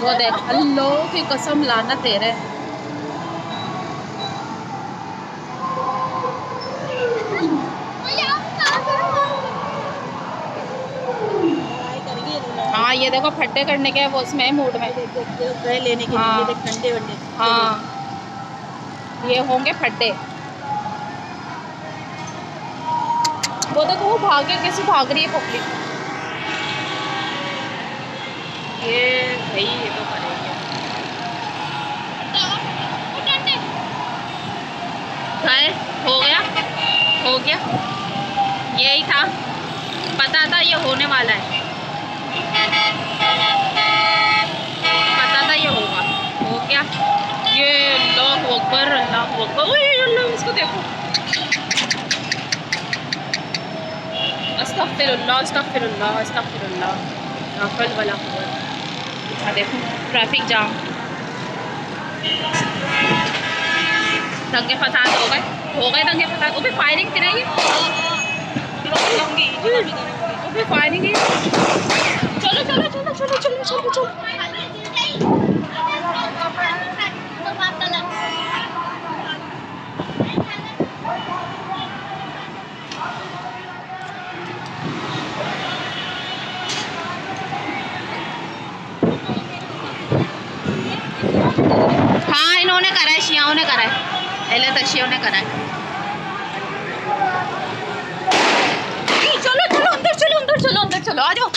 वो देख, अल्लाह की कसम लानत तेरे। हाँ ये देखो फट्टे करने के वो उसमें मूड में गए लेने के हाँ लिए ठंडे वंडे। हाँ ये होंगे फट्टे। वो देखो वो भागे, कैसे भाग रही है पब्लिक। ये भाई ये तो करेंगे। गए, हो गया, हो गया, यही था, पता था ये होने वाला है, पता था ये होगा, हो गया। ये अल्लाह अकबर, अल्लाह अकबर, ओए अल्लाह इसको देखो। अस्तगफिरुल्लाह, अस्तगफिरुल्लाह, अस्तगफिरुल्लाह, ला हौल वला कुव्वत। देखो ट्रैफिक जाम, दंगे फसाद हो गए दंगे फसाद। ओबे फायरिंग थी ना ये, ओबे फायरिंग है। चलो चलो चलो चलो चलो चलो चलो। हाँ इन्होंने करा है, शियाओं ने करा है, एले तशियों ने करा है। चलो चलो अंदर चलो, अंदर चलो, अंदर चलो, आ जाओ।